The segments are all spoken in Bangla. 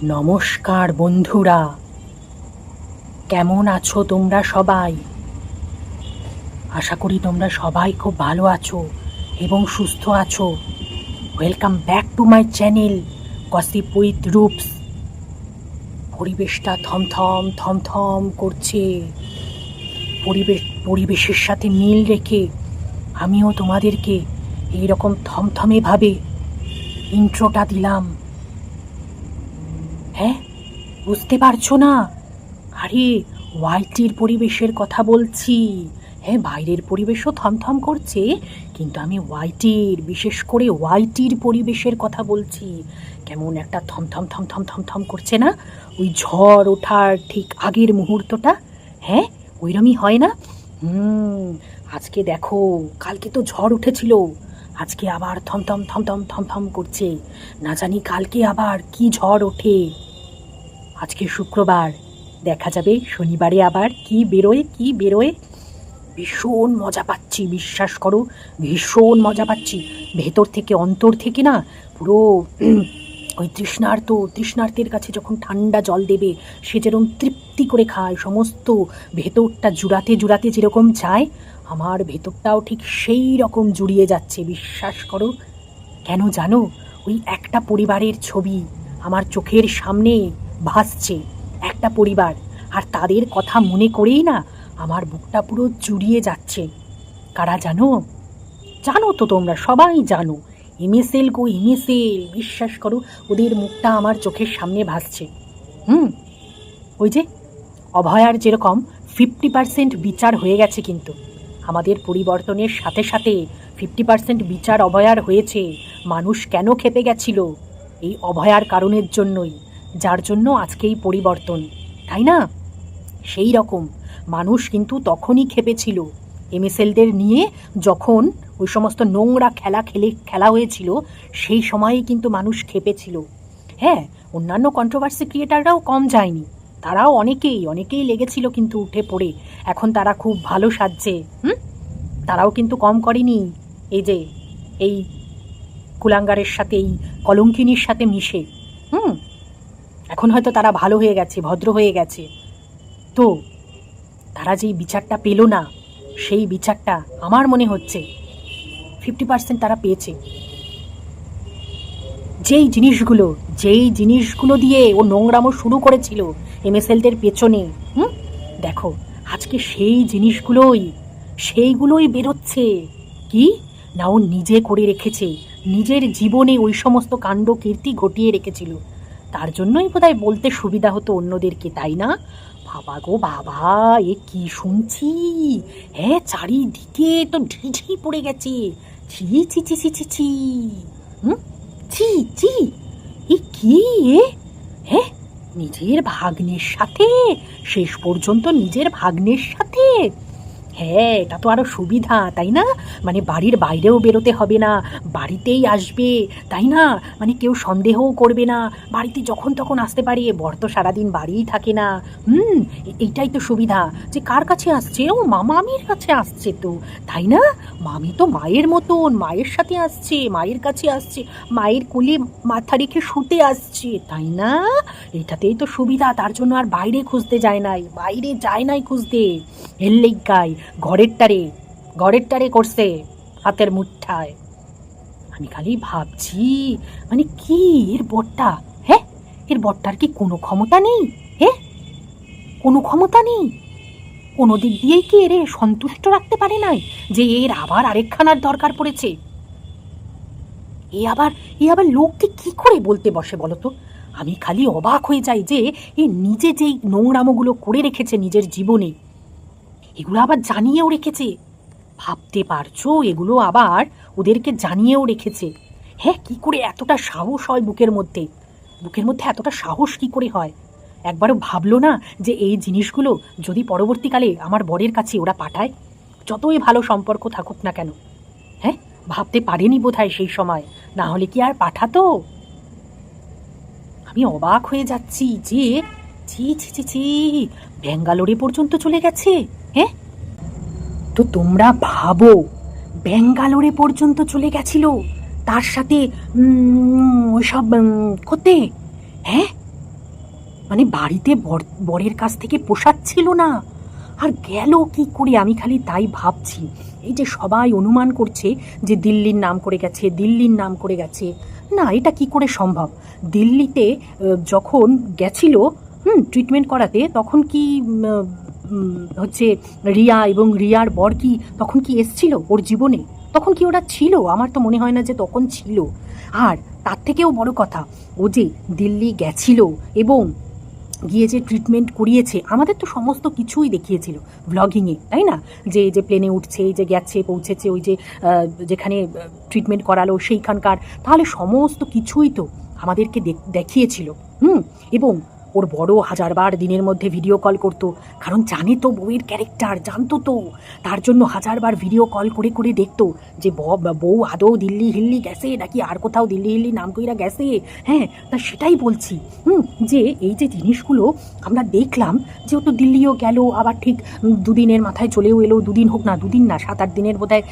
নমস্কার বন্ধুরা, কেমন আছো তোমরা সবাই? আশা করি তোমরা সবাই খুব ভালো আছো এবং সুস্থ আছো। Welcome back to my channel gossip with Roops. পরিবেশটা থমথম থমথম করছে। পরিবেশের সাথে মিল রেখে আমিও তোমাদেরকে এইরকম থমথমে ভাবে ইন্ট্রোটা দিলাম। হ্যাঁ, বুঝতে পারছো না? আরে, ওয়াইটির পরিবেশের কথা বলছি। হ্যাঁ, বাইরের পরিবেশও থমথম করছে, কিন্তু আমি ওয়াইটির, বিশেষ করে ওয়াইটির পরিবেশের কথা বলছি। কেমন একটা থমথম থমথম থমথম করছে না? ওই ঝড় ওঠার ঠিক আগের মুহূর্তটা, হ্যাঁ ওইরমই হয় না? আজকে দেখো, কালকে তো ঝড় উঠেছিল, আজকে আবার থমথম থমথম থমথম করছে। না জানি কালকে আবার কি ঝড় ওঠে। আজকে শুক্রবার, দেখা যাবে শনিবারে আবার কি বেরোয়। ভীষণ মজা পাচ্ছি, বিশ্বাস করো, ভীষণ মজা পাচ্ছি। ভেতর থেকে, অন্তর থেকে না, পুরো ওই তৃষ্ণার্তের কাছে যখন ঠান্ডা জল দেবে, সে যেরকম তৃপ্তি করে খায়, সমস্ত ভেতরটা জুড়াতে যেরকম চায়, আমার ভেতরটাও ঠিক সেই রকম জুড়িয়ে যাচ্ছে, বিশ্বাস করো। কেন জানো? ওই একটা পরিবারের ছবি আমার চোখের সামনে ভাসছে, একটা পরিবার, আর তাদের কথা মনে করেই না আমার বুকটা পুরো জুড়িয়ে যাচ্ছে। কারা জানো? জানো তো, তোমরা সবাই জানো। এমএসএল গো, এমএসএল। বিশ্বাস করো, ওদের মুখটা আমার চোখের সামনে ভাসছে। ওই যে অভয়ার যেরকম 50% বিচার হয়ে গেছে, কিন্তু আমাদের পরিবর্তনের সাথে সাথে 50% বিচার অভয়ার হয়েছে। মানুষ কেন খেপে গেছিল? এই অভয়ার কারণের জন্যই, যার জন্য আজকে এই পরিবর্তন, তাই না? সেই রকম মানুষ কিন্তু তখনই খেপেছিল এমএসএলদের নিয়ে, যখন ওই সমস্ত নোংরা খেলা হয়েছিল, সেই সময়েই কিন্তু মানুষ খেপেছিল। হ্যাঁ, অন্যান্য কন্ট্রোভার্সি ক্রিয়েটাররাও কম যায়নি, তারাও অনেকেই লেগেছিল কিন্তু উঠে পড়ে। এখন তারা খুব ভালো সাজছে। তারাও কিন্তু কম করেনি। এই কুলাঙ্গারের সাথে, এই কলঙ্কিনীর সাথে মিশে এখন হয়তো তারা ভালো হয়ে গেছে, ভদ্র হয়ে গেছে। তো তারা যেই বিচারটা পেল না, সেই বিচারটা আমার মনে হচ্ছে 50% তারা পেয়েছে। যেই জিনিসগুলো দিয়ে ও নোংরামো শুরু করেছিল এমএসএলদের পেছনে, দেখো আজকে সেইগুলোই বেরোচ্ছে। কি না, ও নিজে করে রেখেছে, নিজের জীবনে ওই সমস্ত কাণ্ড কীর্তি ঘটিয়ে রেখেছিল। তার জন্যই বোধহয় বলতে সুবিধা হতো অন্যদেরকে, তাই না? বাবা গো বাবা, এ কি শুনছি! হ্যাঁ, চারিদিকে তো ঢিঢি পড়ে গেছে। ছি ছি ছি ছি ছি ছি। ছি ছি, এ কি এ? হ্যাঁ, নিজের ভাগ্নের সাথে, শেষ পর্যন্ত নিজের ভাগ্নের সাথে। হ্যাঁ, এটা তো আরো সুবিধা, তাই না? মানে বাড়ির বাইরেও বেরোতে হবে না, বাড়িতেই আসবে, তাই না? মানে কেউ সন্দেহও করবে না, বাড়িতে যখন তখন আসতে পারে, বর তো সারাদিন বাড়িই থাকে না। এইটাই তো সুবিধা, যে কার কাছে আসছে? ও মামির কাছে আসছে তো, তাই না? মামি তো মায়ের মতন, মায়ের সাথে আসছে, মায়ের কাছে আসছে, মায়ের কোলে মাথা রেখে শুতে আসছে, তাই না? এটাতেই তো সুবিধা, তার জন্য আর বাইরে যায় নাই খুঁজতে। এল্লেই গাই ঘরের টারে করছে হাতের মুঠায়। আমি খালি ভাবছি, মানে কি এর বরটা? হ্যাঁ, এর বরটার কি কোনো ক্ষমতা নেই? হ্যাঁ, কোনো ক্ষমতা নেই? কোনো দিক দিয়েই কি এর সন্তুষ্ট রাখতে পারে নাই যে এর আবার আরেকখানার দরকার পড়েছে? এ আবার লোককে কি করে বলতে বসে বলো তো? আমি খালি অবাক হয়ে যাই যে এ নিজে যেই নোংরামোগুলো করে রেখেছে নিজের জীবনে, এগুলো আবার জানিয়েও রেখেছে। ভাবতে পারছো? এগুলো আবার ওদেরকে জানিয়েও রেখেছে। হ্যাঁ, কি করে এতটা সাহস হয় বুকের মধ্যে এতটা সাহস কি করে হয়? একবারও ভাবলো না যে এই জিনিসগুলো যদি পরবর্তীকালে আমার বরের কাছে ওরা পাঠায়, যতই ভালো সম্পর্ক থাকুক না কেন? হ্যাঁ, ভাবতে পারেনি বোধহয় সেই সময়, না হলে কি আর পাঠাতো? আমি অবাক হয়ে যাচ্ছি যে ছি ছি ছি ছি, ব্যাঙ্গালোরে পর্যন্ত চলে গেছে। হ্যাঁ, তো তোমরা ভাবো, ব্যাঙ্গালোরে পর্যন্ত চলে গেছিল তার সাথে ওইসব করতে। হ্যাঁ, মানে বাড়িতে বরের কাছ থেকে পোষাচ্ছিল না। আর গেল কি করে, আমি খালি তাই ভাবছি। এই যে সবাই অনুমান করছে যে দিল্লির নাম করে গেছে, দিল্লির নাম করে গেছে, না এটা কি করে সম্ভব? দিল্লিতে যখন গেছিল ট্রিটমেন্ট করাতে, তখন কি হচ্ছে রিয়া এবং রিয়ার বর কি তখন কি এসছিল ওর জীবনে? তখন কি ওরা ছিল? আমার তো মনে হয় না যে তখন ছিল। আর তার থেকেও বড় কথা, ও যে দিল্লি গেছিল এবং গিয়ে যে ট্রিটমেন্ট করিয়েছে, আমাদের তো সমস্ত কিছুই দেখিয়েছিল ব্লগিংয়ে, তাই না? যে যে প্লেনে উঠছে, যে গেছে পৌঁছেছে, ওই যে যেখানে ট্রিটমেন্ট করালো সেইখানকার, তাহলে সমস্ত কিছুই তো আমাদেরকে দেখিয়েছিল। এবং ওর বড় হাজারবার দিনের মধ্যে ভিডিও কল করতো, কারণ জানে তো বউয়ের ক্যারেক্টার, জানতো তো, তার জন্য হাজারবার ভিডিও কল করে করে দেখতো যে বউ আদৌ দিল্লি হিল্লি গেছে নাকি আর কোথাও দিল্লি হিল্লি নাম কইরা গেছে। হ্যাঁ, তা সেটাই বলছি যে এই যে জিনিসগুলো আমরা দেখলাম, যে ও তো দিল্লিও গেল, আবার ঠিক দুদিনের মাথায় চলেও এলো, দুদিন হোক না, দুদিন না 7-8 দিনের বোধহয়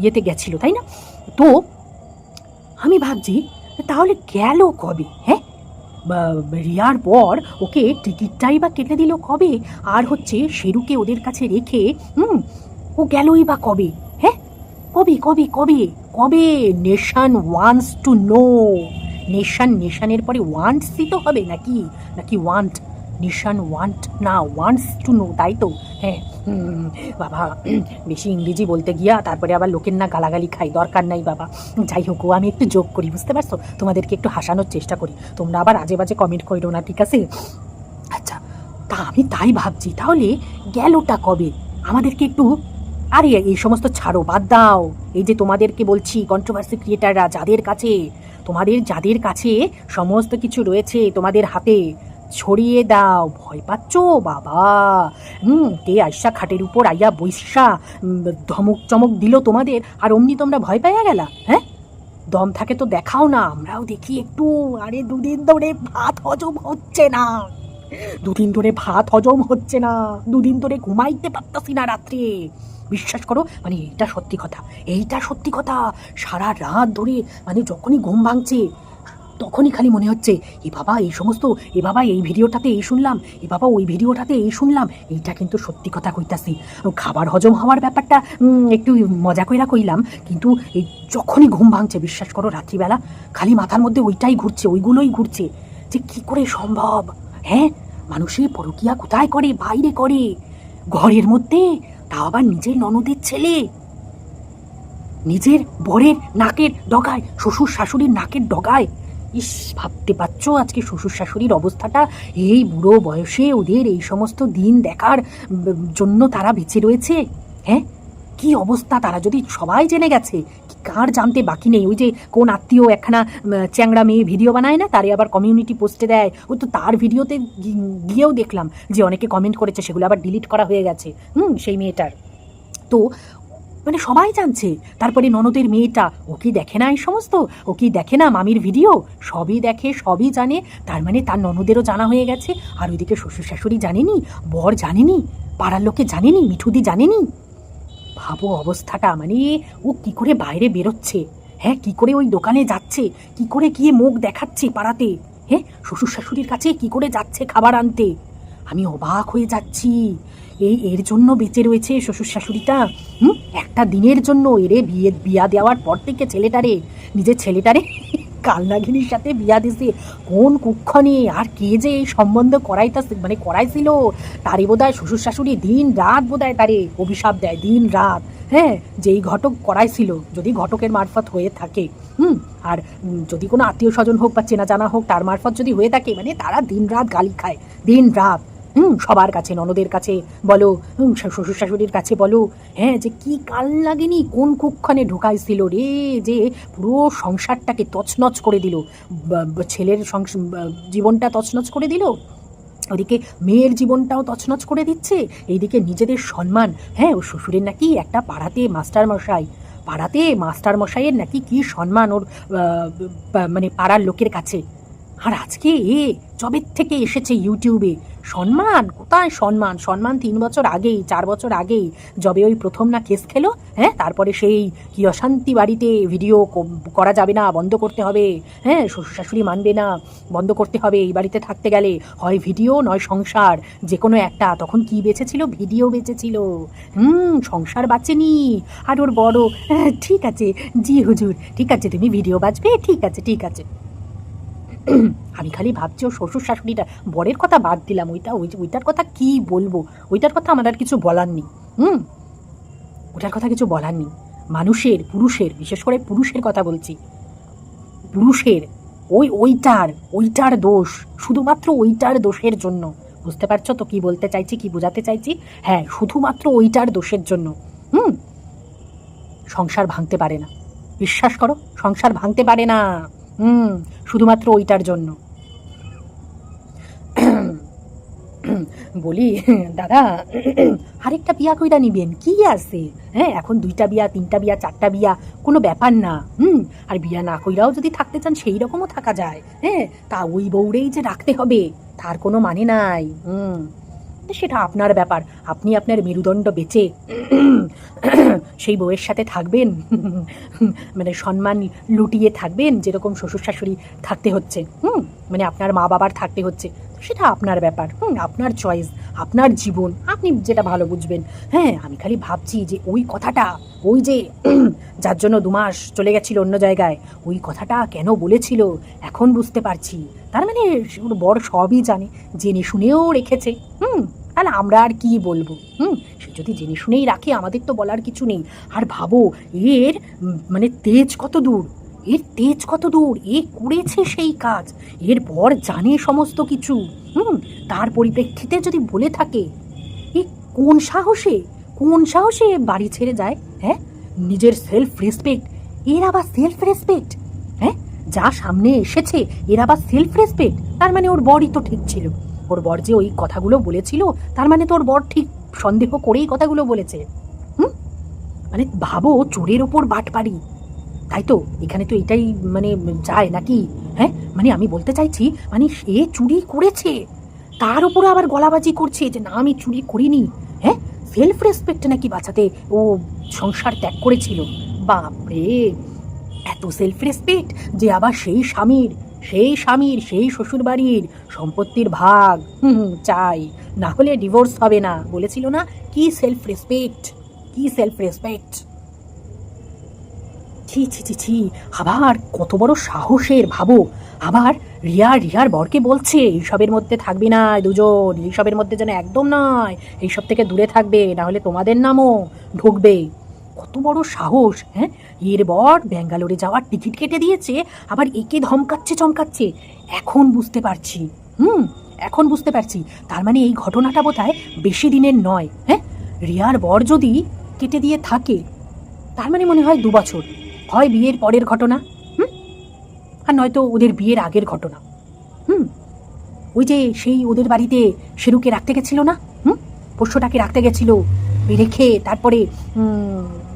ইয়েতে গেছিলো, তাই না? তো আমি ভাবছি তাহলে গেল কবে? হ্যাঁ, রিয়ার পর ওকে টিকিটটাই বা কেটে দিল কবে? আর হচ্ছে শেরুকে ওদের কাছে রেখে ও গেলই বা কবে? হ্যাঁ, কবে কবে কবে কবে? Nation wants to know. নেশনের পরে ওয়ান্টসই তো হবে নাকি? নাকি ওয়ান্ট? নেশন ওয়ান্ট না, ওয়ান্টস টু নো, তাই তো? হ্যাঁ। বাবা, বেশি ইংরেজি বলতে গিয়া তারপরে আবার লোকের না গালাগালি খাই, দরকার নাই বাবা। যাই হোক, আমি একটু জোক করি, বুঝতে পারছো? তোমাদেরকে একটু হাসানোর চেষ্টা করি, তোমরা আবার আজে বাজে কমেন্ট করো না, ঠিক আছে? আচ্ছা, তা আমি তাই ভাবছি, তাহলে গেলটা কবে? আমাদেরকে একটু, আরে এই সমস্ত ছাড়ো, বাদ দাও। এই যে তোমাদেরকে বলছি, কন্ট্রোভার্সি ক্রিয়েটাররা যাদের কাছে সমস্ত কিছু রয়েছে তোমাদের হাতে, ছড়িয়ে দাও। ভয় পাচ্ছ বাবা? কে আইসা খাটের উপর আইয়া বৈশা ধমক চমক দিল তোমাদের, আর অমনি তোমরা ভয় পাইয়া গেলা? হ্যাঁ, দম থাকে তো দেখাও না, আমরাও দেখি একটু। আরে দুদিন ধরে ভাত হজম হচ্ছে না, দুদিন ধরে ঘুমাইতে পারতাছি না রাত্রে। বিশ্বাস করো, মানে এইটা সত্যি কথা। সারা রাত ধরে মানে যখনই ঘুম ভাঙছে, তখনই খালি মনে হচ্ছে, এ বাবা এই সমস্ত, এ বাবা এই ভিডিওটাতে এই শুনলাম, এ বাবা ওই ভিডিওটাতে এই শুনলাম। এইটা কিন্তু সত্যি কথা কইতাছি। খাবার হজম হওয়ার ব্যাপারটা একটু মজা কইরা কইলাম, কিন্তু এই যখনই ঘুম ভাঙছে, বিশ্বাস করো রাত্রিবেলা খালি মাথার মধ্যে ওইগুলোই ঘুরছে, যে কি করে সম্ভব? হ্যাঁ, মানুষের পরকিয়া কোথায় করে? বাইরে করে, ঘরের মধ্যে, তাও আবার নিজের ননদের ছেলে, নিজের বরের নাকের ডগায়, শ্বশুর শাশুড়ির নাকের ডগায়। ইস, ভাবতে পারছো আজকে শ্বশুর শাশুড়ির অবস্থাটা? এই বুড়ো বয়সে ওদের এই সমস্ত দিন দেখার জন্য তারা বেঁচে রয়েছে। হ্যাঁ, কি অবস্থা! তারা যদি সবাই জেনে গেছে, কার জানতে বাকি নেই? ওই যে কোন আত্মীয় একখানা চ্যাংড়া মেয়ে ভিডিও বানায় না, তারে আবার কমিউনিটি পোস্টে দেয়, ওই তো তার ভিডিওতে গিয়েও দেখলাম যে অনেকে কমেন্ট করেছে, সেগুলো আবার ডিলিট করা হয়ে গেছে সেই মেয়েটার। তো মানে সবাই জানছে। তারপরে ননদের মেয়েটা, ও কি দেখে না এই সমস্ত? ও কি দেখে না মামির ভিডিও? সবই দেখে, সবই জানে। তার মানে তার ননদেরও জানা হয়ে গেছে। আর ওইদিকে শ্বশুর শাশুড়ি জানেনি, বর জানেনি, পাড়ার লোকে জানেনি, মিঠুদি জানেনি। ভাবো অবস্থাটা, মানে ও কি করে বাইরে বেরোচ্ছে? হ্যাঁ, কি করে ওই দোকানে যাচ্ছে? কি করে গিয়ে মুখ দেখাচ্ছে পাড়াতে? হ্যাঁ, শ্বশুর শাশুড়ির কাছে কি করে যাচ্ছে খাবার আনতে? আমি অবাক হয়ে যাচ্ছি। এর জন্য বেঁচে রয়েছে শ্বশুর শাশুড়িটা। একটা দিনের জন্য বিয়া দেওয়ার পর থেকে নিজের ছেলেটারে কালনাগিনীর সাথে বিয়া দিছে। কোন কুক্ষণে আর কে যে এই সম্বন্ধ করাইছিল, তারে বোধহয় শ্বশুর শাশুড়ি দিন রাত বোধহয় তারে অভিশাপ দেয়, দিন রাত। হ্যাঁ, যেই ঘটক করাইছিল, যদি ঘটকের মারফত হয়ে থাকে, আর যদি কোনো আত্মীয় স্বজন হোক বা চেনা জানা হোক, তার মারফত যদি হয়ে থাকে, মানে তারা দিন রাত গালি খায়, দিন রাত। সবার কাছে, ননদের কাছে বলো, শ্বশুর শাশুড়ির কাছে বলো। হ্যাঁ, যে কি কাল লাগেনি, কোন কুক্ষণে ঢুকাইছিল রে, যে পুরো সংসারটাকে তছনছ করে দিল, ছেলের জীবনটা তছনছ করে দিল, ওদিকে মেয়ের জীবনটাও তছনছ করে দিচ্ছে, এইদিকে নিজেদের সম্মান। হ্যাঁ, ও শ্বশুরের নাকি একটা পাড়াতে মাস্টার মশাইয়ের নাকি কি সম্মান ওর, মানে পাড়ার লোকের কাছে। আর আজকে জবের থেকে এসেছে ইউটিউবে। সম্মান কোথায়? সম্মান 3 বছর আগেই, 4 বছর আগেই যবে ওই প্রথম না কেস খেলো, হ্যাঁ, তারপরে সেই কি অশান্তি, বাড়িতে ভিডিও করা যাবে না, বন্ধ করতে হবে, হ্যাঁ, শ্বশুর শাশুড়ি মানবে না, বন্ধ করতে হবে, এই বাড়িতে থাকতে গেলে হয় ভিডিও নয় সংসার, যে কোনো একটা। তখন কি বেঁচেছিল? ভিডিও বেঁচেছিল। সংসার বাঁচেনি। আর ওর বড়, ঠিক আছে জি হুজুর, ঠিক আছে, তুমি ভিডিও বাঁচবে, ঠিক আছে ঠিক আছে। আমি খালি ভাবছি ও শ্বশুর শাশুড়িটা, বরের কথা বাদ দিলাম, ওইটার কথা কি বলবো, ওইটার কথা আমার আর কিছু বলার নেই। ওটার কথা কিছু বলার নেই। মানুষের, পুরুষের, বিশেষ করে পুরুষের কথা বলছি, পুরুষের ওইটার দোষ, শুধুমাত্র ওইটার দোষের জন্য। বুঝতে পারছো তো কি বলতে চাইছি, কি বোঝাতে চাইছি? হ্যাঁ, শুধুমাত্র ওইটার দোষের জন্য সংসার ভাঙতে পারে না। বিশ্বাস করো, সংসার ভাঙতে পারে না। শুধুমাত্র ওইটার জন্য। বলি দাদা, আরেকটা বিয়া কইরা নিবেন, কি আছে? হ্যাঁ, এখন 2টা বিয়া, 3টা বিয়া, 4টা বিয়া কোনো ব্যাপার না। আর বিয়া না কইরাও যদি থাকতে চান সেই রকমও থাকা যায়। হ্যাঁ, তা ওই বউরেই যে রাখতে হবে তার কোনো মানে নাই। সেটা আপনার ব্যাপার। আপনি আপনার মেরুদণ্ড বেচে সেই বউয়ের সাথে থাকবেন, মানে সম্মান লুটিয়ে থাকবেন, যেরকম শ্বশুর শাশুড়ি থাকতে হচ্ছে, মানে আপনার মা বাবার থাকতে হচ্ছে। সেটা আপনার ব্যাপার, আপনার চয়েস, আপনার জীবন, আপনি যেটা ভালো বুঝবেন। হ্যাঁ, আমি খালি ভাবছি যে ওই কথাটা, ওই যে যার জন্য 2 মাস চলে গেছিল অন্য জায়গায়, ওই কথাটা কেন বলেছিল এখন বুঝতে পারছি। তার মানে ওর বর সবই জানে, জেনে শুনেও রেখেছে। তাহলে আমরা আর কি বলবো? সে যদি জেনে শুনেই রাখে, আমাদের তো বলার কিছু নেই। আর ভাবো এর মানে তেজ কত দূর, এর তেজ কত দূর, এ করেছে সেই কাজ, এর পর জানে সমস্ত কিছু। তার পরিপ্রেক্ষিতে যদি বলে থাকে, এ কোন সাহসে বাড়ি ছেড়ে যায়? হ্যাঁ, নিজের সেলফ রেসপেক্ট, এর আবার সেলফ রেসপেক্ট, হ্যাঁ, যা সামনে এসেছে এর আবার সেলফ রেসপেক্ট। তার মানে ওর বরই তো ঠিক ছিল। ওর বর যে ওই কথাগুলো বলেছিল, তার মানে তোর বর ঠিক সন্দেহ করেই কথাগুলো বলেছে। মানে ভাবো, চোরের ওপর বাটপাড়ি, তাই তো? এখানে তো এটাই মানে যায় নাকি? হ্যাঁ, মানে আমি বলতে চাইছি, মানে সে চুরি করেছে, তার উপরে আবার গলাবাজি করছে যে না আমি চুরি করিনি। হ্যাঁ, সেলফ রেসপেক্ট নাকি বাঁচাতে ও সংসার ত্যাগ করেছিল। বাপরে, এত সেলফ রেসপেক্ট যে আবার সেই স্বামীর সেই শ্বশুর বাড়ির সম্পত্তির ভাগ চাই, না হলে ডিভোর্স হবে না। বলেছিল না? কি সেলফ রেসপেক্ট, কি সেলফ রেসপেক্ট! ছি ছি ছি ছি, আবার কত বড় সাহসের! ভাবো, আবার রিয়ার বরকে বলছে এইসবের মধ্যে থাকবি না দুজন, এইসবের মধ্যে যেন একদম নয়, এইসব থেকে দূরে থাকবে, না হলে তোমাদের নামও ঢুকবে। কত বড় সাহস! হ্যাঁ, এর বর ব্যাঙ্গালোরে যাওয়ার টিকিট কেটে দিয়েছে, আবার একে ধমকাচ্ছে চমকাচ্ছে। এখন বুঝতে পারছি, এখন বুঝতে পারছি, তার মানে এই ঘটনাটা বোধহয় বেশি দিনের নয়। হ্যাঁ, রিয়ার বর যদি কেটে দিয়ে থাকে, তার মানে মনে হয় 2 বছর, হয় বিয়ের পরের ঘটনা, আর নয়তো ওদের বিয়ের আগের ঘটনা। ওই যে সেই ওদের বাড়িতে শেরুকে রাখতে গেছিল না, পোষ্যটাকে রাখতে গেছিল, রেখে তারপরে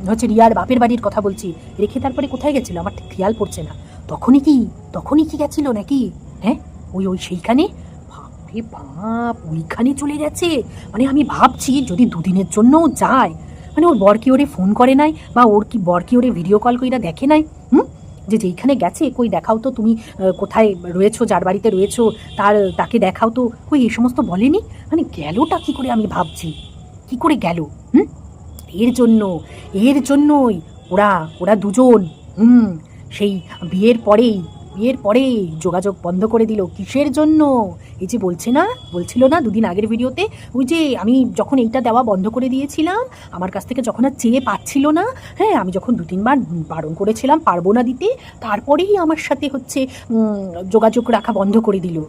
হচ্ছে রিয়ার বাপের বাড়ির কথা বলছি, রেখে তারপরে কোথায় গেছিল আমার ঠিক খেয়াল পড়ছে না। তখনই কি গেছিল নাকি? হ্যাঁ, ওই সেইখানে, বাপরে বাপ, ওইখানে চলে গেছে। মানে আমি ভাবছি যদি 2 দিনের জন্যও যায়, মানে ওর বর কি ওরে ফোন করে নাই, বা ওর কি বর কি ওরে ভিডিও কল কইরা দেখে নাই, যে যেইখানে গেছে, কই দেখাও তো তুমি কোথায় রয়েছো, যার বাড়িতে রয়েছো তাকে দেখাও তো, কই এই সমস্ত বলেনি? মানে গেলটা কি করে, আমি ভাবছি কি করে গেল। এর জন্যই ওরা দুজন সেই বিয়ের পরেই যোগাযোগ বন্ধ করে দিল। কিসের জন্য? এই যে বলছিল না 2 দিন আগের ভিডিওতে, ওই যে আমি যখন এইটা দেওয়া বন্ধ করে দিয়েছিলাম, আমার কাছ থেকে যখন আর চেয়ে পাচ্ছিল না, হ্যাঁ, আমি যখন 2-3 বার বারণ করেছিলাম পারবো না দিতে, তারপরেই আমার সাথে হচ্ছে যোগাযোগ রাখা বন্ধ করে দিল।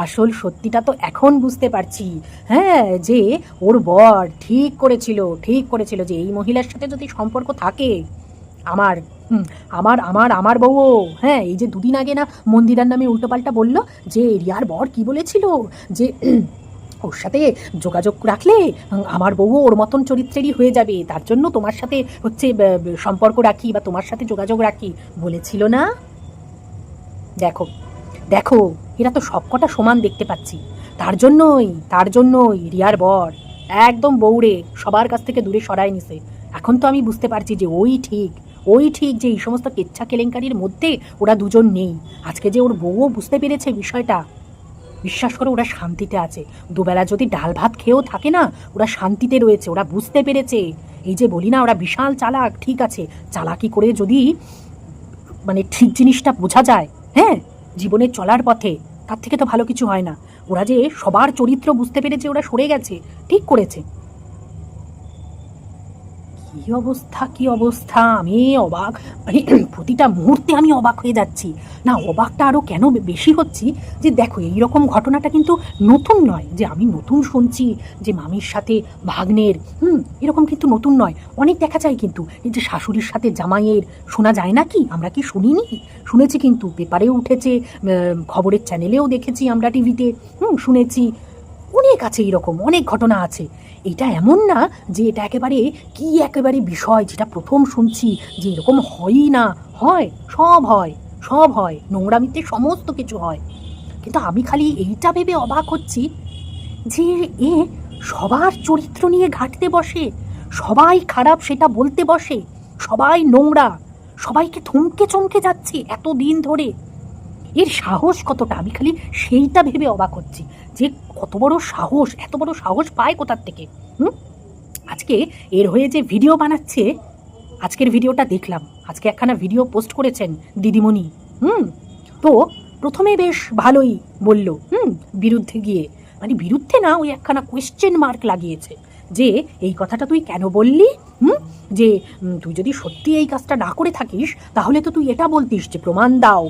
আসল সত্যিটা তো এখন বুঝতে পারছি। হ্যাঁ, যে ওর বর ঠিক করেছিল যে এই মহিলার সাথে যদি সম্পর্ক থাকে, আমার বউও, হ্যাঁ, এই যে 2 দিন আগে না মন্দিরার নামে উল্টোপাল্টা বলল, যে রিয়ার বর কি বলেছিল, যে ওর সাথে যোগাযোগ রাখলে আমার বউও ওর মতন চরিত্রেরই হয়ে যাবে, তার জন্য তোমার সাথে হচ্ছে সম্পর্ক রাখি বা তোমার সাথে যোগাযোগ রাখি, বলেছিল না? দেখো, দেখো এরা তো সবকটা সমান দেখতে পাচ্ছি, তার জন্যই রিয়ার বর একদম বউরে সবার কাছ থেকে দূরে সরায় নিছে। এখন তো আমি বুঝতে পারছি যে ওই ঠিক যে এই সমস্ত কেচ্ছা কেলেঙ্কারির মধ্যে ওরা দুজন নেই। আজকে যে ওর বউও বুঝতে পেরেছে বিষয়টা, বিশ্বাস করো ওরা শান্তিতে আছে। দুবেলা যদি ডাল ভাত খেয়েও থাকে না, ওরা শান্তিতে রয়েছে, ওরা বুঝতে পেরেছে। এই যে বলি না ওরা বিশাল চালাক, ঠিক আছে, চালাকি করে যদি মানে ঠিক জিনিসটা বোঝা যায়, হ্যাঁ, জীবনে চলার পথে, তার থেকে তো ভালো কিছু হয় না। ওরা যে সবার চরিত্র বুঝতে পেরেছে, ওরা সরে গেছে, ঠিক করেছে। কি অবস্থা, আমি অবাক, মানে প্রতিটা মুহূর্তে আমি অবাক হয়ে যাচ্ছি। না, অবাকটা আরও কেন বেশি হচ্ছি যে দেখো এইরকম ঘটনাটা কিন্তু নতুন নয়, যে আমি নতুন শুনছি যে মামির সাথে ভাগ্নের, এরকম কিন্তু নতুন নয়। অনেক দেখা যায় কিন্তু এই যে শাশুড়ির সাথে জামাইয়ের, শোনা যায় না কি? আমরা কি শুনিনি? শুনেছি, কিন্তু পেপারেও উঠেছে, খবরের চ্যানেলেও দেখেছি, আমরা টিভিতে শুনেছি, অনেক আছে, এরকম অনেক ঘটনা আছে। এটা এমন না যে এটা একেবারে বিষয় যেটা প্রথম শুনছি যে এরকম হয়ই না, সব হয় নোংরামিতে সমস্ত কিছু হয়। কিন্তু আমি খালি এইটা ভেবে অবাক হচ্ছি যে এ সবার চরিত্র নিয়ে ঘাঁটতে বসে, সবাই খারাপ সেটা বলতে বসে, সবাই নোংরা, সবাইকে থমকে চমকে যাচ্ছে এত দিন ধরে। এর সাহস কতটা, আমি খালি সেইটা ভেবে অবাক হচ্ছি যে এত বড় সাহস পায় কোথার থেকে। আজকে এর হয়ে যে ভিডিও বানাচ্ছে, আজকের ভিডিওটা দেখলাম, আজকে একখানা ভিডিও পোস্ট করেছেন দিদিমণি। তো প্রথমে বেশ ভালোই বলল, বিরুদ্ধে গিয়ে, মানে বিরুদ্ধে না, ওই একখানা কোয়েশ্চেন মার্ক লাগিয়েছে যে এই কথাটা তুই কেন বললি, যে তুই যদি সত্যি এই কাজটা না করে থাকিস তাহলে তো তুই এটা বলতিস যে প্রমাণ দাও,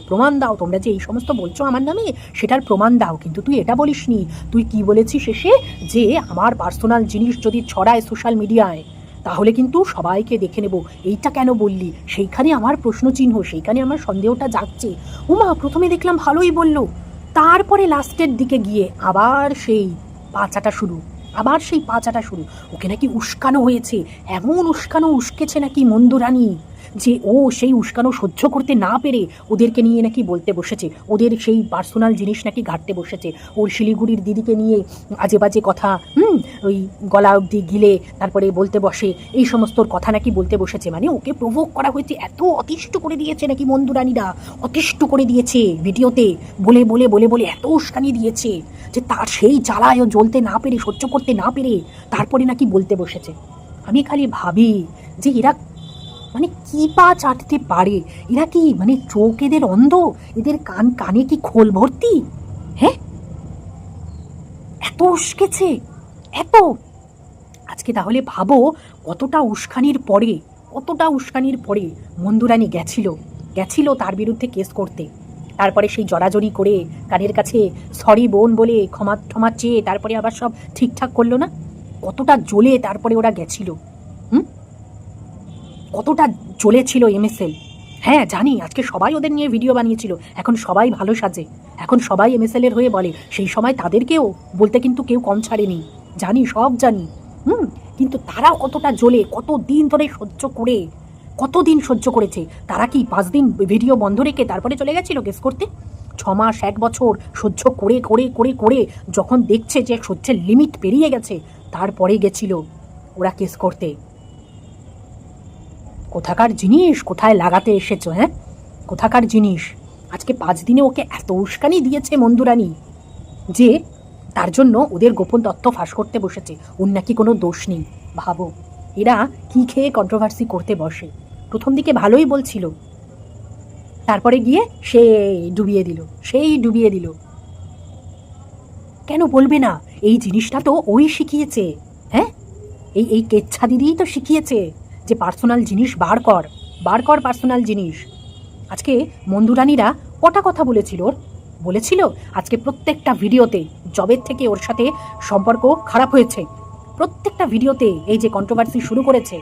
তোমরা যে এই সমস্ত বলছো আমার নামে সেটার প্রমাণ দাও। কিন্তু তুই এটা বলিসনি, তুই কি বলেছিস শেষে, যে আমার পার্সোনাল জিনিস যদি ছড়ায় সোশ্যাল মিডিয়ায় তাহলে কিন্তু সবাইকে দেখে নেব। এইটা কেন বললি? সেইখানে আমার প্রশ্নচিহ্ন, সেইখানে আমার সন্দেহটা জাগছে। উমা, প্রথমে দেখলাম ভালোই বলল, তারপরে লাস্টের দিকে গিয়ে আবার সেই পাচাটা শুরু। ওকে নাকি উস্কানো হয়েছে, এমন উস্কেছে নাকি মন্দুরানী, যে ও সেই উস্কানো সহ্য করতে না পেরে ওদেরকে নিয়ে নাকি বলতে বসেছে, ওদের সেই পার্সোনাল জিনিস নাকি ঘাঁটতে বসেছে। ওর শিলিগুড়ির দিদিকে নিয়ে আজে বাজে কথা, ওই গলা অবধি গিলে তারপরে বলতে বসে, এই সমস্ত কথা নাকি বলতে বসেছে। মানে ওকে প্রভোগ করা হয়েছে, এত অতিষ্ঠ করে দিয়েছে নাকি মন্দুরানীরা, অতিষ্ঠ করে দিয়েছে ভিডিওতে, বলে এত উস্কানি দিয়েছে যে তার সেই জ্বালায় ও জ্বলতে না পেরে, সহ্য করতে না পেরে তারপরে নাকি বলতে বসেছে। আমি খালি ভাবি যে এরা মানে কি পা চাটতে পারে, এরা কি মানে চোখ এদের অন্ধ, এদের কানে কি খোল ভর্তি? হ্যাঁ, এত উস্কেছে, এত। আজকে তাহলে ভাবো কতটা উস্কানির পরে মন্দুরানী গেছিল তার বিরুদ্ধে কেস করতে। তারপরে সেই জড়াজড়ি করে কানের কাছে সরি বোন বলে ক্ষমা চেয়ে তারপরে আবার সব ঠিকঠাক করলো না? কতটা জ্বলে তারপরে ওরা গেছিল, কতটা জ্বলেছিল এমএসএল। হ্যাঁ জানি, আজকে সবাই ওদের নিয়ে ভিডিও বানিয়েছিল, এখন সবাই ভালো সাজে, এখন সবাই এমএসএল এর হয়ে বলে। সেই সময় তাদেরকেও বলতে কিন্তু কেউ কম ছাড়েনি, সব জানি। কিন্তু তারা কতটা জ্বলে, কতদিন ধরে সহ্য করেছে। তারা কি 5 দিন ভিডিও বন্ধ রেখে তারপরে চলে গেছিল কেস করতে? 6 মাস 1 বছর সহ্য করে যখন দেখছে যে সহ্যের লিমিট পেরিয়ে গেছে, তারপরে গেছিল ওরা কেস করতে। কোথাকার জিনিস, কোথায় লাগাতে এসেছো? হ্যাঁ, কোথাকার জিনিস? আজকে 5 দিনে ওকে এত উস্কানি দিয়েছে মন্দুরানী যে তার জন্য ওদের গোপন তথ্য ফাঁস করতে বসেছে। ওর নাকি কোনো দোষ নেই। ভাবো এরা কি খেয়ে কন্ট্রোভার্সি করতে বসে। প্রথম দিকে ভালোই বলছিল, তারপরে গিয়ে সেই ডুবিয়ে দিল। কেন বলবে না? এই জিনিসটা তো ওই শিখিয়েছে। হ্যাঁ, এই কেচ্ছা দিদিই তো শিখিয়েছে যে পার্সোনাল জিনিস বার কর পার্সোনাল জিনিস। আজকে মন্দুরানীরা কটা কথা বলেছিল আজকে প্রত্যেকটা ভিডিওতে, জবের থেকে ওর সাথে সম্পর্ক খারাপ হয়েছে, প্রত্যেকটা ভিডিওতে এই যে কন্ট্রোভার্সি শুরু করেছে।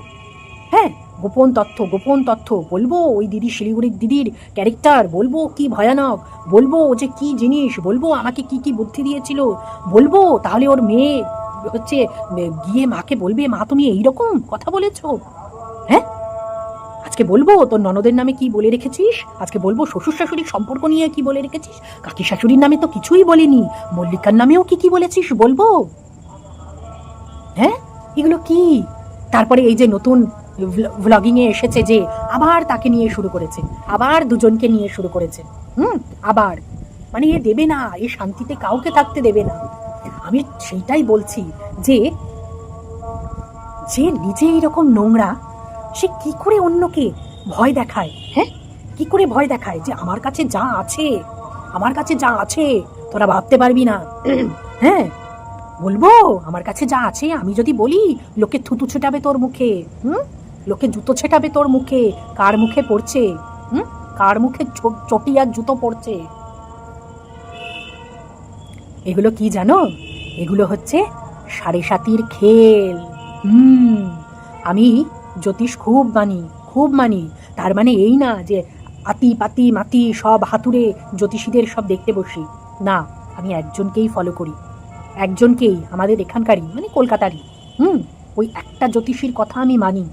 হ্যাঁ, গোপন তথ্য বলবো, ওই দিদি শিলিগুড়ির দিদির ক্যারেক্টার বলবো কি ভয়ানক, বলবো ও যে কি জিনিস, বলবো আমাকে কি বুদ্ধি দিয়েছিল, বলবো তাহলে ওর মেয়ে হচ্ছে গিয়ে মাকে বলবে, মা তুমি এইরকম কথা বলেছো। হ্যাঁ, আজকে বলবো তোর ননদের নামে কি বলে রেখেছিস, আজকে বলবো শ্বশুর শাশুড়ির সম্পর্ক নিয়ে কি বলে রেখেছিস, কাকি শাশুড়ির নামে তো কিছুই বলিনি, মল্লিকার নামেও কি কি বলেছিস বলবো। হ্যাঁ, এগুলো কি? তারপরে এই যে নতুন ভ্লগিংয়ে এসেছে যে আবার তাকে নিয়ে শুরু করেছে, আবার দুজনকে নিয়ে শুরু করেছে। আবার মানে এ দেবে না, এ শান্তিতে কাউকে থাকতে দেবে না। আমি সেইটাই বলছি যে যে নিজে এরকম নোংরা, সে কি করে অন্যকে ভয় দেখায়? হ্যাঁ, কি করে ভয় দেখায় যে আমার কাছে যা আছে, আমার কাছে যা আছে তোরা ভাবতে পারবি না। হ্যাঁ, বলবো আমার কাছে যা আছে, আমি যদি বলি লোকে থুতু ছেটাবে তোর মুখে, লোকে জুতো ছেটাবে তোর মুখে। কার মুখে পড়ছে? কার মুখে চটি আর জুতো পড়ছে? এগুলো কি জানো? এগুলো হচ্ছে সাড়ে সাতির খেল। আমি জ্যোতিষ খুব মানি। তার মানে এই না যে আতি পাতি মাতি সব হাতুড়ে জ্যোতিষীদের সব দেখতে বসি না। আমি একজনকেই ফলো করি, একজনকেই, আমাদের এখানকারই, মানে কলকাতারই। ওই একটা জ্যোতিষীর কথা আমি মানি,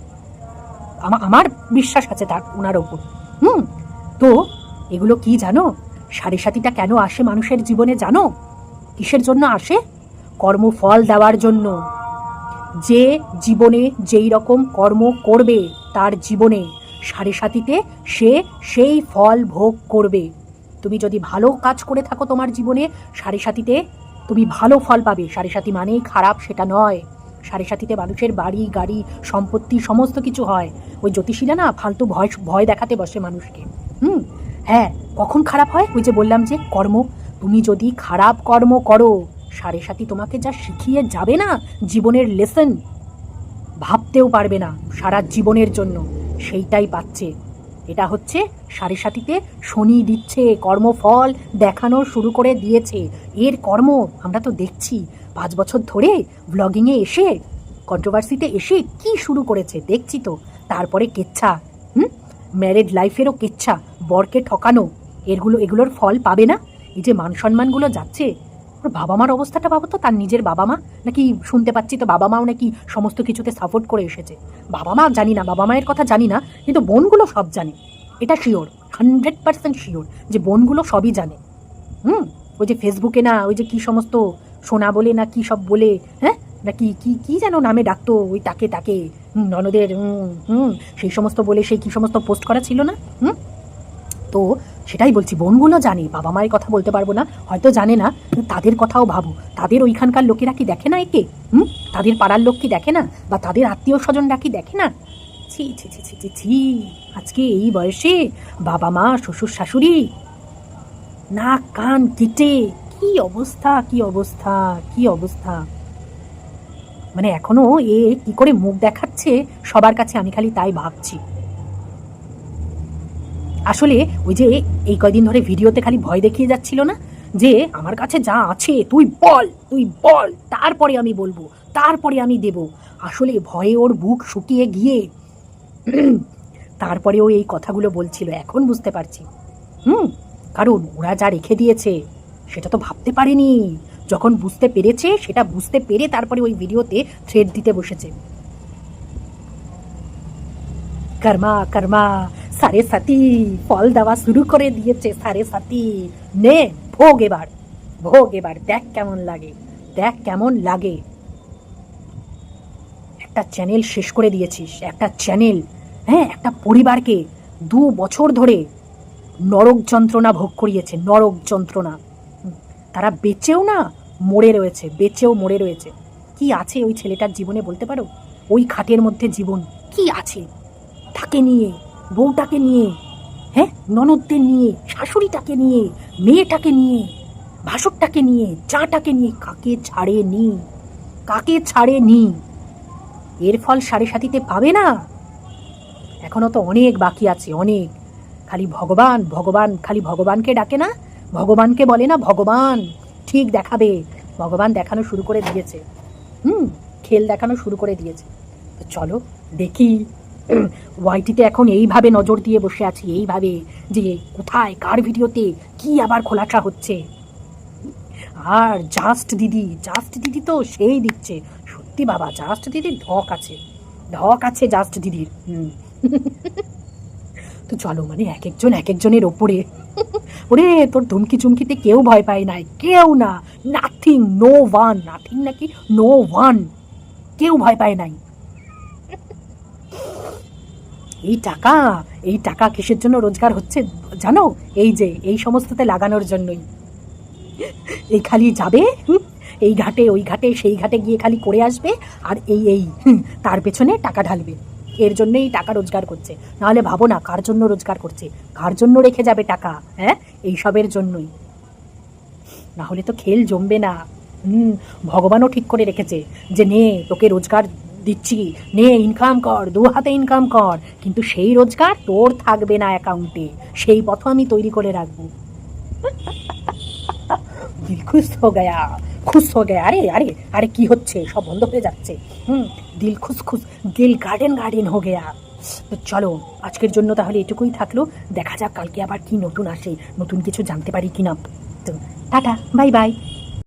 আমার বিশ্বাস আছে তার, ওনার ওপর। তো এগুলো কি জানো? সাড়ে সাতিটা কেন আসে মানুষের জীবনে জানো? কিসের জন্য আসে? কর্মফল দেওয়ার জন্য। যে জীবনে যেই রকম কর্ম করবে তার জীবনে সাড়ে সাতিতে সে সেই ফল ভোগ করবে। তুমি যদি ভালো কাজ করে থাকো তোমার জীবনে, সাড়ে সাতিতে তুমি ভালো ফল পাবে। সাড়ে সাতি মানেই খারাপ সেটা নয়। সাড়ে সাতিতে মানুষের বাড়ি গাড়ি সম্পত্তি সমস্ত কিছু হয়। ওই জ্যোতিষীরা না ফালতু ভয় দেখাতে বসে মানুষকে। হ্যাঁ, কখন খারাপ হয়? ওই যে বললাম যে কর্ম, তুমি যদি খারাপ কর্ম করো, সাড়ে সাতি তোমাকে যা শিখিয়ে যাবে না, জীবনের লেসন, ভাবতেও পারবে না সারা জীবনের জন্য, সেইটাই পাচ্ছে। এটা হচ্ছে সাড়ে সাতিতে শনি দিচ্ছে, কর্মফল দেখানো শুরু করে দিয়েছে। এর কর্ম আমরা তো দেখছি 5 বছর ধরে ব্লগিংয়ে এসে, কন্ট্রোভার্সিতে এসে কি শুরু করেছে দেখছি তো। তারপরে কেচ্ছা, ম্যারেড লাইফেরও কেচ্ছা, বরকে ঠকানো, এগুলোর ফল পাবে না। এই যে মান সম্মানগুলো যাচ্ছে, ওর বাবা মার অবস্থাটা ভাবো তো। তার নিজের বাবা মা নাকি, শুনতে পাচ্ছি তো বাবা মাও নাকি সমস্ত কিছুতে সাপোর্ট করে এসেছে। বাবা মা জানি না, বাবা মায়ের কথা জানি না, কিন্তু বোনগুলো সব জানে, এটা শিওর, 100% শিওর যে বোনগুলো সবই জানে। ওই যে ফেসবুকে না, ওই যে কি সমস্ত সোনা বলে না কি সব বলে, হ্যাঁ, না কি কি কি যেন নামে ডাকতো, ওই তাকে ননদের সেই সমস্ত বলে সেই কি সমস্ত পোস্ট করা ছিল না। তো সেটাই বলছি, বোনগুলো জানে, বাবা মায়ের কথা বলতে পারবো না, হয়তো জানে না, তাদের কথাও ভাবো। তাদের ওইখানকার লোকেরা কি দেখে না একে? তাদের পাড়ার লোক কি দেখে না? বা তাদের আত্মীয় স্বজনরা কি দেখে না? ছি ছি ছি ছি ছি ছি, আজকে এই বয়সে বাবা মা শ্বশুর শাশুড়ি নাক কান কেটে কি অবস্থা, কি অবস্থা, কি অবস্থা। মানে এখনো এ কি করে মুখ দেখাচ্ছে সবার কাছে, আমি খালি তাই ভাবছি। আসলে ওই যে এই কয়দিন ধরে ভিডিওতে খালি ভয় দেখিয়ে যাচ্ছিল না, যে আমার কাছে যা আছে তুই বল, তারপরে আমি বলবো, তারপরে আমি দেব। আসলে ভয়ে ওর বুক শুকিয়ে গিয়ে তারপরে ও এই কথাগুলো বলছিল। এখন বুঝতে পারছি, কারণ ওরা যা রেখে দিয়েছে সেটা তো ভাবতে পারেনি। যখন বুঝতে পেরেছে, সেটা বুঝতে পেরে তারপরে ওই ভিডিওতে থ্রেড দিতে বসেছে। কর্মা কর্মা সাড়ে সাতি ফল দেওয়া শুরু করে দিয়েছে। সাড়ে সাতি নে, ভোগ এবার দেখ কেমন লাগে, দেখ কেমন লাগে। একটা চ্যানেল শেষ করে দিয়েছিস, একটা চ্যানেল, হ্যাঁ, একটা পরিবারকে 2 বছর ধরে নরক যন্ত্রণা ভোগ করিয়েছে, নরক যন্ত্রণা। তারা বেঁচেও না, মরে রয়েছে। কি আছে ওই ছেলেটার জীবনে বলতে পারো? ওই খাটের মধ্যে জীবন কি আছে? তাকে নিয়ে, বউটাকে নিয়ে, হ্যাঁ, ননদদের নিয়ে, শাশুড়িটাকে নিয়ে, মেয়েটাকে নিয়ে, ভাসুরটাকে নিয়ে, চাটাকে নিয়ে, কাকে ছাড়েনি? এর ফল সাড়ে সাতিতে পাবে না? এখনো তো অনেক বাকি আছে, অনেক। খালি ভগবান, খালি ভগবানকে ডাকে না, ভগবানকে বলে না ভগবান ঠিক দেখাবে। ভগবান দেখানো শুরু করে দিয়েছে, খেল দেখানো শুরু করে দিয়েছে। তো চলো দেখি, ওয়াইটিতে এখন এইভাবে নজর দিয়ে বসে আছি, এইভাবে যে কোথায় কার ভিডিওতে কি আবার খোলাসা হচ্ছে। আর জাস্ট দিদি তো সেই দিচ্ছে, সত্যি বাবা, জাস্ট দিদির ঢক আছে জাস্ট দিদির। তো চলো, মানে এক একজন এক একজনের ওপরে। ওরে তোর ধুমকি চুমকিতে কেউ ভয় পায় নাই, কেউ না, নাথিং, নো ওয়ান, নাথিং নাকি নো ওয়ান, কেউ ভয় পায় নাই। এই টাকা, এই টাকা কিসের জন্য রোজগার হচ্ছে জানো? এই যে এই সমস্ততে লাগানোর জন্যই। এই খালি যাবে, এই ঘাটে ওই ঘাটে সেই ঘাটে গিয়ে খালি করে আসবে, আর তার পেছনে টাকা ঢালবে। এর জন্যই টাকা রোজগার করছে। নাহলে ভাবো না কার জন্য রোজগার করছে, কার জন্য রেখে যাবে টাকা, হ্যাঁ? এইসবের জন্যই। না হলে তো খেল জমবে না। ভগবানও ঠিক করে রেখেছে যে নে তোকে রোজগার দিচ্ছি, নে ইনকাম কর, 2 হাতে ইনকাম কর, কিন্তু সেই রোজগার তোর থাকবে না অ্যাকাউন্টে, সেই পথ আমি তৈরি করে রাখবো। দিল খুশ হো গয়া, খুশ হো গয়া। আরে আরে আরে কি হচ্ছে, সব বন্ধ হয়ে যাচ্ছে। দিল খুশ খুশ, দিল গার্ডেন গার্ডেন হো গয়া। তো চলো আজকের জন্য তাহলে এটুকুই থাকলো। দেখা যাক কালকে আবার কি নতুন আসে, নতুন কিছু জানতে পারি কিনা। তো টাটা, বাই বাই।